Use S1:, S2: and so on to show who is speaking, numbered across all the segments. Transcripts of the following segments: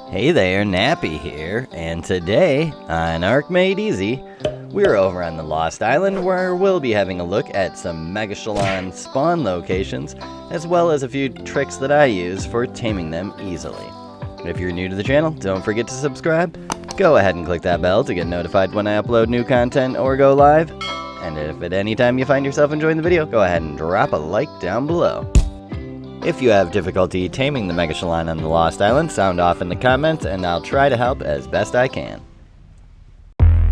S1: Hey there, Nappy here, and today on ARK Made Easy, we're over on the Lost Island where we'll be having a look at some Megachelon spawn locations, as well as a few tricks that I use for taming them easily. If you're new to the channel, don't forget to subscribe, go ahead and click that bell to get notified when I upload new content or go live, and if at any time you find yourself enjoying the video, go ahead and drop a like down below. If you have difficulty taming the Megachelon on the Lost Island, sound off in the comments and I'll try to help as best I can.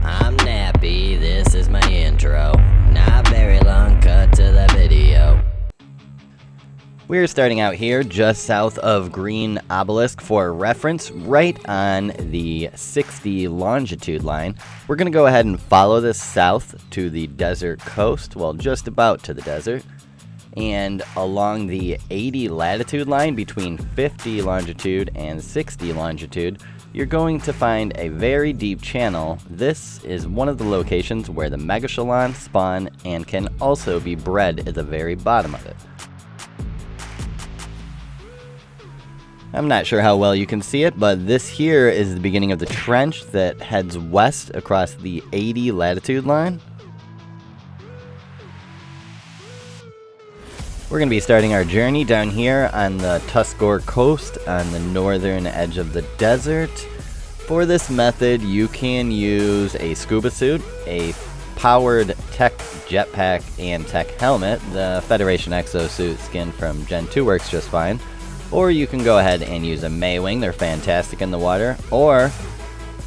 S1: I'm Nappy, this is my intro. Not very long, cut to the video. We're starting out here just south of Green Obelisk for reference, right on the 60 longitude line. We're going to go ahead and follow this south to the desert coast, well just about to the desert. And along the 80 latitude line between 50 longitude and 60 longitude, you're going to find a very deep channel. This is one of the locations where the Megachelon spawn and can also be bred at the very bottom of it. I'm not sure how well you can see it, but this here is the beginning of the trench that heads west across the 80 latitude line. We're going to be starting our journey down here on the Tuskor coast on the northern edge of the desert. For this method, you can use a scuba suit, a powered tech jetpack, and tech helmet. The Federation exosuit skin from Gen 2 works just fine. Or you can go ahead and use a Maywing, they're fantastic in the water. Or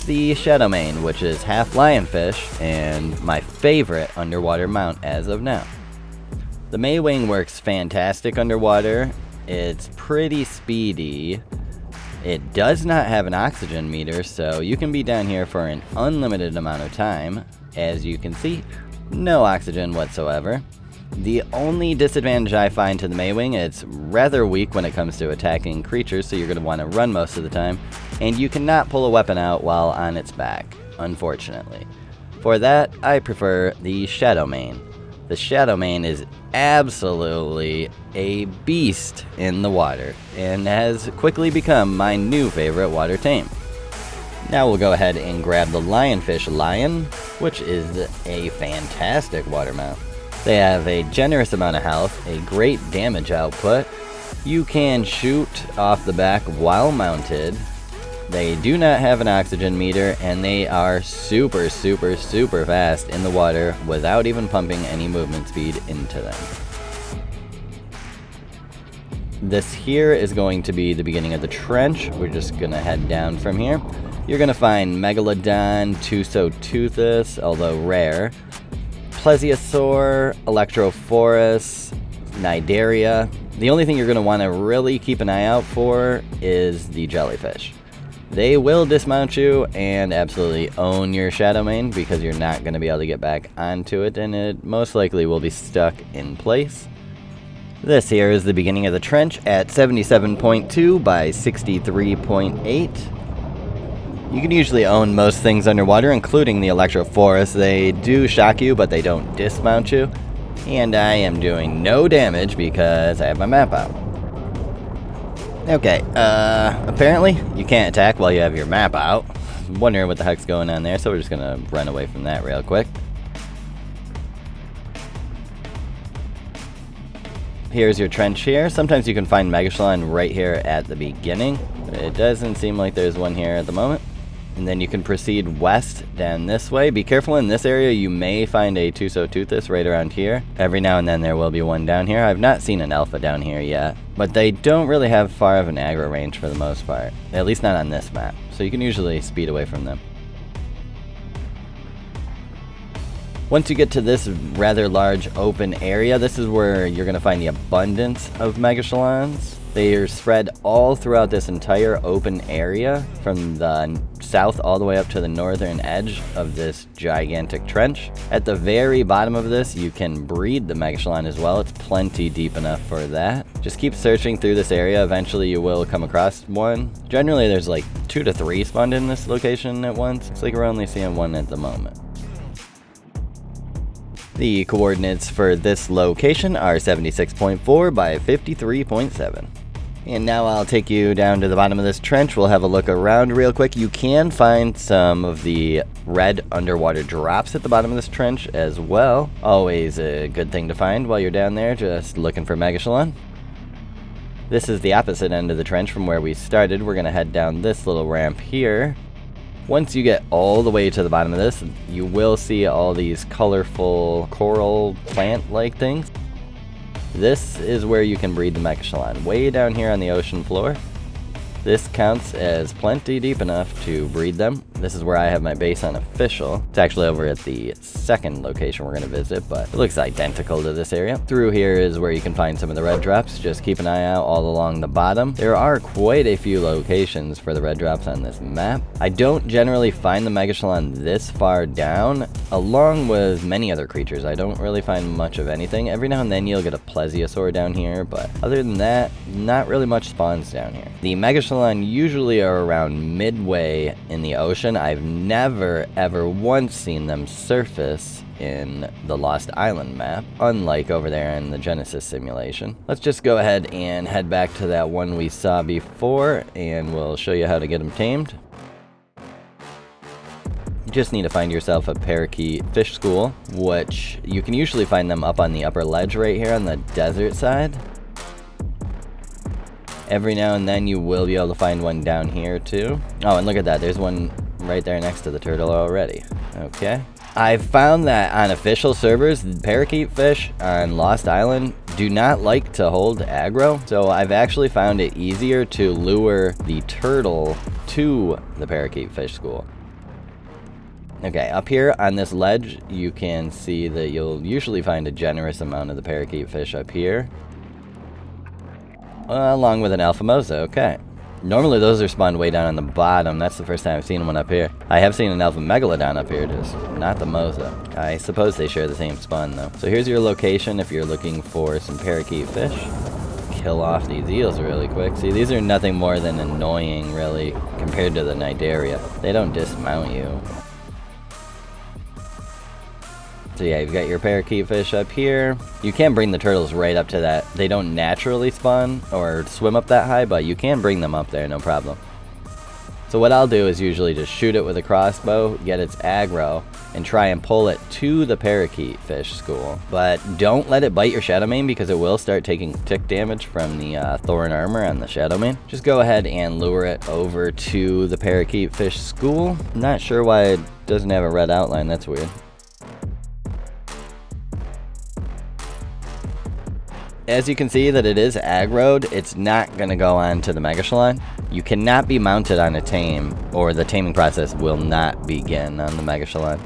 S1: the Shadow Mane, which is half lionfish and my favorite underwater mount as of now. The Maywing works fantastic underwater. It's pretty speedy. It does not have an oxygen meter, so you can be down here for an unlimited amount of time. As you can see, no oxygen whatsoever. The only disadvantage I find to the Maywing, it's rather weak when it comes to attacking creatures, so you're going to want to run most of the time. And you cannot pull a weapon out while on its back, unfortunately. For that, I prefer the Shadow Mane. The Shadow Mane is absolutely a beast in the water and has quickly become my new favorite water tame. Now we'll go ahead and grab the Lionfish Lion, which is a fantastic water mount. They have a generous amount of health, a great damage output. You can shoot off the back while mounted. They do not have an oxygen meter, and they are super fast in the water without even pumping any movement speed into them. This here is going to be the beginning of the trench. We're just going to head down from here. You're going to find Megalodon, Tusoteuthis, although rare, Plesiosaur, Electrophorus, Cnidaria. The only thing you're going to want to really keep an eye out for is the jellyfish. They will dismount you and absolutely own your Shadow Mane because you're not going to be able to get back onto it, and it most likely will be stuck in place. This here is the beginning of the trench at 77.2 by 63.8. You can usually own most things underwater, including the Electrophorus. They do shock you, but they don't dismount you. And I am doing no damage because I have my map out. Okay, apparently you can't attack while you have your map out. I'm wondering what the heck's going on there, so we're just gonna run away from that real quick. Here's your trench here. Sometimes you can find Megachelon right here at the beginning. It doesn't seem like there's one here at the moment. And then you can proceed west down this way. Be careful in this area, you may find a Tusoteuthis right around here. Every now and then there will be one down here. I've not seen an alpha down here yet, but they don't really have far of an aggro range for the most part. At least not on this map, so you can usually speed away from them. Once you get to this rather large open area, this is where you're going to find the abundance of Megachelons. They are spread all throughout this entire open area, from the south all the way up to the northern edge of this gigantic trench. At the very bottom of this, you can breed the Megachelon as well. It's plenty deep enough for that. Just keep searching through this area. Eventually you will come across one. Generally there's like 2 to 3 spawned in this location at once. Looks like we're only seeing one at the moment. The coordinates for this location are 76.4 by 53.7. And now I'll take you down to the bottom of this trench. We'll have a look around real quick. You can find some of the red underwater drops at the bottom of this trench as well. Always a good thing to find while you're down there just looking for Megachelon. This is the opposite end of the trench from where we started. We're going to head down this little ramp here. Once you get all the way to the bottom of this, you will see all these colorful coral plant-like things. This is where you can breed the Megachelon, way down here on the ocean floor. This counts as plenty deep enough to breed them. This is where I have my base on official. It's actually over at the second location we're going to visit, but it looks identical to this area. Through here is where you can find some of the red drops. Just keep an eye out all along the bottom. There are quite a few locations for the red drops on this map. I don't generally find the Megachelon this far down, along with many other creatures. I don't really find much of anything. Every now and then you'll get a plesiosaur down here, but other than that, not really much spawns down here. The Megachelon usually are around midway in the ocean. I've never ever once seen them surface in the Lost Island map, unlike over there in the Genesis simulation. Let's just go ahead and head back to that one we saw before, and we'll show you how to get them tamed. You just need to find yourself a Parrokeet fish school, which you can usually find them up on the upper ledge right here on the desert side. Every now and then you will be able to find one down here too. Oh, and look at that, there's one right there next to the turtle already. Okay. I've found that on official servers, Parrokeet fish on Lost Island do not like to hold aggro, so I've actually found it easier to lure the turtle to the Parrokeet fish school. Okay, up here on this ledge, you can see that you'll usually find a generous amount of the Parrokeet fish up here. Along with an alpha mosa, okay. Normally those are spawned way down on the bottom. That's the first time I've seen one up here. I have seen an alpha megalodon up here, just not the mosa. I suppose they share the same spawn though. So here's your location if you're looking for some Parrokeet fish. Kill off these eels really quick. See, these are nothing more than annoying really compared to the Cnidaria. They don't dismount you. So yeah, you've got your Parrokeet fish up here. You can bring the turtles right up to that. They don't naturally spawn or swim up that high, but you can bring them up there, no problem. So what I'll do is usually just shoot it with a crossbow, get its aggro, and try and pull it to the Parrokeet fish school. But don't let it bite your Shadowmane because it will start taking tick damage from the thorn armor on the Shadowmane. Just go ahead and lure it over to the Parrokeet fish school. Not sure why it doesn't have a red outline, that's weird. As you can see that it is aggroed, it's not going to go on to the Megachelon. You cannot be mounted on a tame, or the taming process will not begin on the Megachelon.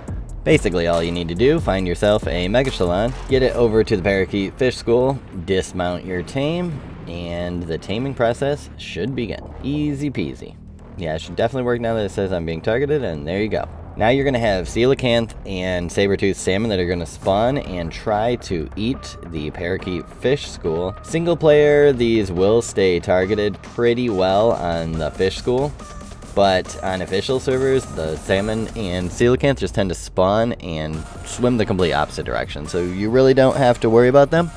S1: Basically all you need to do, find yourself a Megachelon, get it over to the Parrokeet fish school, dismount your tame, and the taming process should begin. Easy peasy. Yeah, it should definitely work now that it says I'm being targeted, and there you go. Now you're going to have coelacanth and saber-toothed salmon that are going to spawn and try to eat the Parrokeet fish school. Single player, these will stay targeted pretty well on the fish school, but on official servers, the salmon and coelacanth just tend to spawn and swim the complete opposite direction, so you really don't have to worry about them.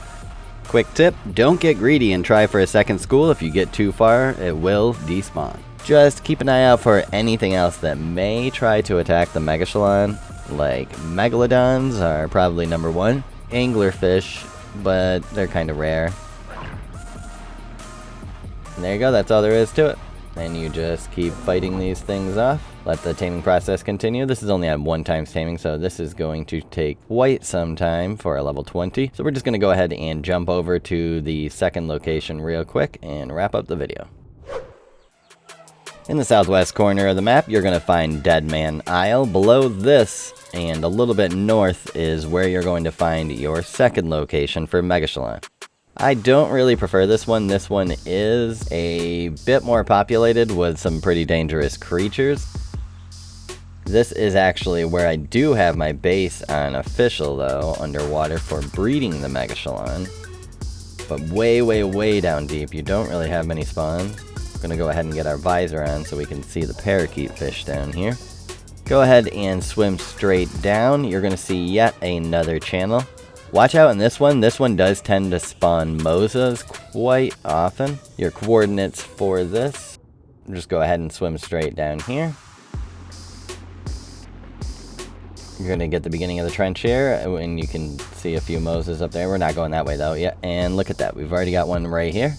S1: Quick tip, don't get greedy and try for a second school. If you get too far, it will despawn. Just keep an eye out for anything else that may try to attack the Megachelon, like megalodons are probably number one, anglerfish, but they're kind of rare. And there you go, that's all there is to it. And you just keep fighting these things off. Let the taming process continue. This is only at 1 times taming, so this is going to take quite some time for a level 20. So we're just going to go ahead and jump over to the second location real quick and wrap up the video. In the southwest corner of the map, you're going to find Dead Man Isle. Below this, and a little bit north, is where you're going to find your second location for Megachelon. I don't really prefer this one. This one is a bit more populated with some pretty dangerous creatures. This is actually where I do have my base on official, though, underwater for breeding the Megachelon. But way, way, way down deep, you don't really have many spawns. Gonna go ahead and get our visor on so we can see the Parrokeet fish down here. Go ahead and swim straight down. You're gonna see yet another channel. Watch out on this one. This one does tend to spawn Mosas quite often. Your coordinates for this, just go ahead and swim straight down here. You're going to get the beginning of the trench here, and you can see a few Mosas up there. We're not going that way though yet. And look at that. We've already got one right here,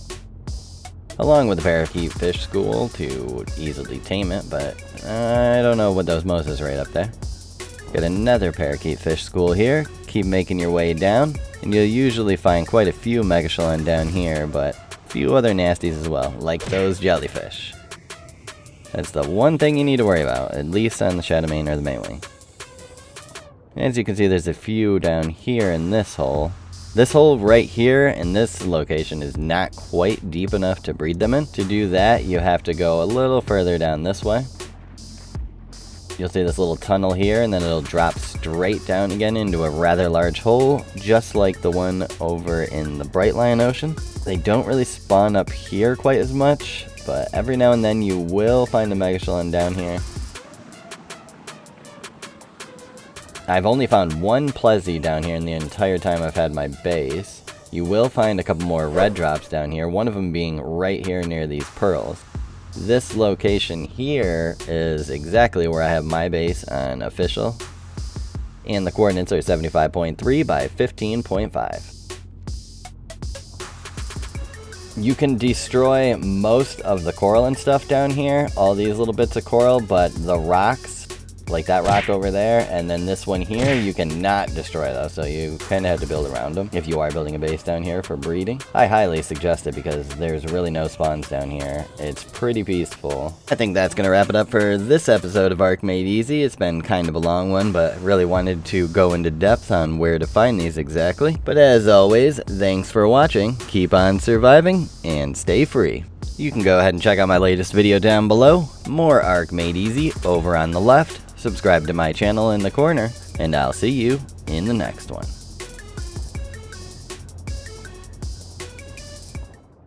S1: along with the Parrokeet fish school to easily tame it, but I don't know what those Mosas right up there. Got another Parrokeet fish school here. Keep making your way down, and you'll usually find quite a few Megachelon down here, but a few other nasties as well, like those jellyfish. That's the one thing you need to worry about, at least on the Shadow Main or the Main Wing. As you can see, there's a few down here in this hole. This hole right here in this location is not quite deep enough to breed them in. To do that, you have to go a little further down this way. You'll see this little tunnel here, and then it'll drop straight down again into a rather large hole, just like the one over in the Bright Lion Ocean. They don't really spawn up here quite as much, but every now and then you will find a Megachelon down here. I've only found one Plezzy down here in the entire time I've had my base. You will find a couple more red drops down here, one of them being right here near these pearls. This location here is exactly where I have my base on official, and the coordinates are 75.3 by 15.5. You can destroy most of the coral and stuff down here, all these little bits of coral, but the rocks, like that rock over there, and then this one here, you cannot destroy those, so you kind of have to build around them if you are building a base down here for breeding. I highly suggest it because there's really no spawns down here. It's pretty peaceful. I think that's going to wrap it up for this episode of ARK Made Easy. It's been kind of a long one, but really wanted to go into depth on where to find these exactly. But as always, thanks for watching, keep on surviving, and stay free. You can go ahead and check out my latest video down below, more ARK Made Easy over on the left. Subscribe to my channel in the corner, and I'll see you in the next one.